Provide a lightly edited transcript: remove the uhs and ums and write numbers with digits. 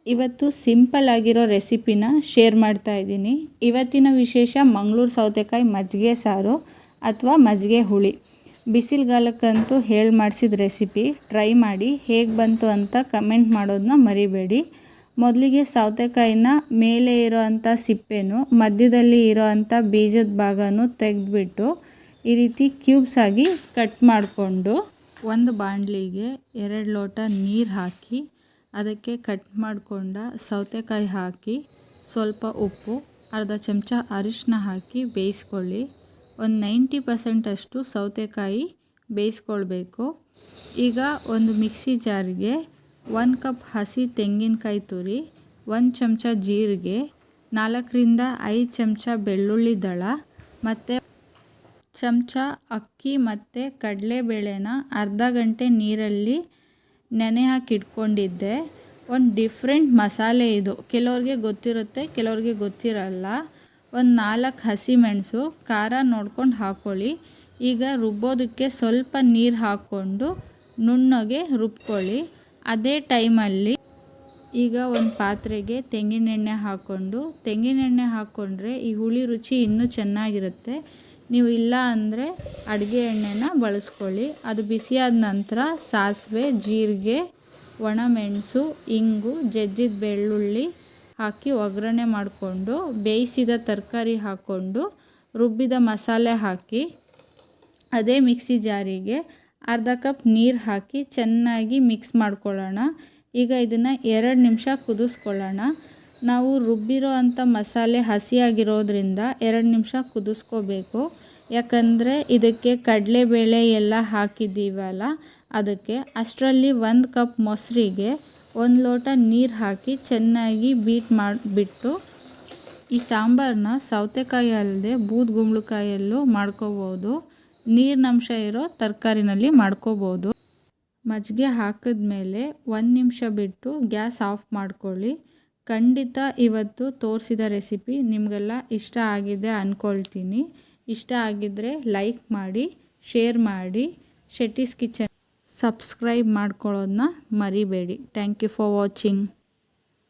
ಇವತ್ತು ಸಿಂಪಲ್ ಆಗಿರೋ ರೆಸಿಪಿನ ಶೇರ್ ಮಾಡ್ತಾ ಇದ್ದೀನಿ. ಇವತ್ತಿನ ವಿಶೇಷ ಮಂಗಳೂರು ಸೌತೆಕಾಯಿ ಮಜ್ಜಿಗೆ ಸಾರು ಅಥವಾ ಮಜ್ಜಿಗೆ ಹುಳಿ. ಬಿಸಿಲುಗಾಲಕ್ಕಂತೂ ಹೇಳಿ ಮಾಡಿಸಿದ ರೆಸಿಪಿ. ಟ್ರೈ ಮಾಡಿ ಹೇಗೆ ಬಂತು ಅಂತ ಕಮೆಂಟ್ ಮಾಡೋದನ್ನ ಮರಿಬೇಡಿ. ಮೊದಲಿಗೆ ಸೌತೆಕಾಯಿನ ಮೇಲೆ ಇರೋ ಅಂಥ ಸಿಪ್ಪೆನೂ ಮಧ್ಯದಲ್ಲಿ ಇರೋ ಅಂಥ ಬೀಜದ ಭಾಗನೂ ತೆಗೆದುಬಿಟ್ಟು ಈ ರೀತಿ ಕ್ಯೂಬ್ಸ್ ಆಗಿ ಕಟ್ ಮಾಡಿಕೊಂಡು ಒಂದು ಬಾಣಲಿಗೆ 2 ಲೋಟ ನೀರು ಹಾಕಿ ಅದಕ್ಕೆ ಕಟ್ ಮಾಡಿಕೊಂಡ ಸೌತೆಕಾಯಿ ಹಾಕಿ ಸ್ವಲ್ಪ ಉಪ್ಪು, ಅರ್ಧ ಚಮಚ ಅರಿಶಿನ ಹಾಕಿ ಬೇಯಿಸ್ಕೊಳ್ಳಿ. ಒಂದು 90% ಅಷ್ಟು ಸೌತೆಕಾಯಿ ಬೇಯಿಸ್ಕೊಳ್ಬೇಕು. ಈಗ ಒಂದು ಮಿಕ್ಸಿ ಜಾರಿಗೆ 1 ಕಪ್ ಹಸಿ ತೆಂಗಿನಕಾಯಿ ತುರಿ, 1 ಚಮಚ ಜೀರಿಗೆ, 4ರಿಂದ 5 ಚಮಚ ಬೆಳ್ಳುಳ್ಳಿ ದಳ ಮತ್ತು ಚಮಚ ಅಕ್ಕಿ ಮತ್ತು ಕಡಲೆಬೇಳೆನ ಅರ್ಧ ಗಂಟೆ ನೀರಲ್ಲಿ ನೆನೆ ಹಾಕಿ ಇಟ್ಕೊಂಡಿದ್ದೆ. ಒಂದು ಡಿಫ್ರೆಂಟ್ ಮಸಾಲೆ ಇದು. ಕೆಲವ್ರಿಗೆ ಗೊತ್ತಿರುತ್ತೆ, ಕೆಲವ್ರಿಗೆ ಗೊತ್ತಿರಲ್ಲ. ಒಂದು 4 ಹಸಿಮೆಣಸು, ಖಾರ ನೋಡ್ಕೊಂಡು ಹಾಕ್ಕೊಳ್ಳಿ. ಈಗ ರುಬ್ಬೋದಕ್ಕೆ ಸ್ವಲ್ಪ ನೀರು ಹಾಕ್ಕೊಂಡು ನುಣ್ಣಗೆ ರುಬ್ಕೊಳ್ಳಿ. ಅದೇ ಟೈಮಲ್ಲಿ ಈಗ ಒಂದು ಪಾತ್ರೆಗೆ ತೆಂಗಿನೆಣ್ಣೆ ಹಾಕ್ಕೊಂಡು, ತೆಂಗಿನೆಣ್ಣೆ ಹಾಕ್ಕೊಂಡ್ರೆ ಈ ಹುಳಿ ರುಚಿ ಇನ್ನೂ ಚೆನ್ನಾಗಿರುತ್ತೆ. ನೀವು ಇಲ್ಲ ಅಂದರೆ ಅಡುಗೆ ಎಣ್ಣೆನ ಬಳಸ್ಕೊಳ್ಳಿ. ಅದು ಬಿಸಿಯಾದ ನಂತರ ಸಾಸಿವೆ, ಜೀರಿಗೆ, ಒಣಮೆಣಸು, ಇಂಗು, ಜಜ್ಜಿದ ಬೆಳ್ಳುಳ್ಳಿ ಹಾಕಿ ಒಗ್ಗರಣೆ ಮಾಡಿಕೊಂಡು ಬೇಯಿಸಿದ ತರಕಾರಿ ಹಾಕ್ಕೊಂಡು ರುಬ್ಬಿದ ಮಸಾಲೆ ಹಾಕಿ ಅದೇ ಮಿಕ್ಸಿ ಜಾರಿಗೆ ಅರ್ಧ ಕಪ್ ನೀರು ಹಾಕಿ ಚೆನ್ನಾಗಿ ಮಿಕ್ಸ್ ಮಾಡ್ಕೊಳ್ಳೋಣ. ಈಗ ಇದನ್ನು 2 ನಿಮಿಷ ಕುದಿಸ್ಕೊಳ್ಳೋಣ. ನಾವು ರುಬ್ಬಿರೋ ಅಂಥ ಮಸಾಲೆ ಹಸಿಯಾಗಿರೋದ್ರಿಂದ 2 ನಿಮಿಷ ಕುದಿಸ್ಕೋಬೇಕು. ಯಾಕಂದರೆ ಇದಕ್ಕೆ ಕಡಲೆಬೇಳೆ ಎಲ್ಲ ಹಾಕಿದ್ದೀವಲ್ಲ ಅದಕ್ಕೆ. ಅಷ್ಟರಲ್ಲಿ 1 ಕಪ್ ಮೊಸರಿಗೆ 1 ಲೋಟ ನೀರು ಹಾಕಿ ಚೆನ್ನಾಗಿ ಬೀಟ್ ಮಾಡಿಬಿಟ್ಟು ಈ ಸಾಂಬಾರನ್ನ ಸೌತೆಕಾಯಿ ಅಲ್ಲದೆ ಬೂದುಗುಂಬಳಕಾಯಲ್ಲೂ ಮಾಡ್ಕೋಬೋದು. ನೀರಿನಂಶ ಇರೋ ತರಕಾರಿನಲ್ಲಿ ಮಾಡ್ಕೋಬೋದು. ಮಜ್ಜಿಗೆ ಹಾಕಿದ್ಮೇಲೆ 1 ನಿಮಿಷ ಬಿಟ್ಟು ಗ್ಯಾಸ್ ಆಫ್ ಮಾಡ್ಕೊಳ್ಳಿ. ಖಂಡಿತ ಇವತ್ತು ತೋರಿಸಿದ ರೆಸಿಪಿ ನಿಮಗೆಲ್ಲ ಇಷ್ಟ ಆಗಿದೆ ಅಂದ್ಕೊಳ್ತೀನಿ. ಇಷ್ಟ ಆಗಿದ್ದರೆ ಲೈಕ್ ಮಾಡಿ, ಶೇರ್ ಮಾಡಿ, ಶೆಟ್ಟೀಸ್ ಕಿಚನ್ ಸಬ್ಸ್ಕ್ರೈಬ್ ಮಾಡ್ಕೊಳ್ಳೋದನ್ನ ಮರಿಬೇಡಿ. Thank you for watching.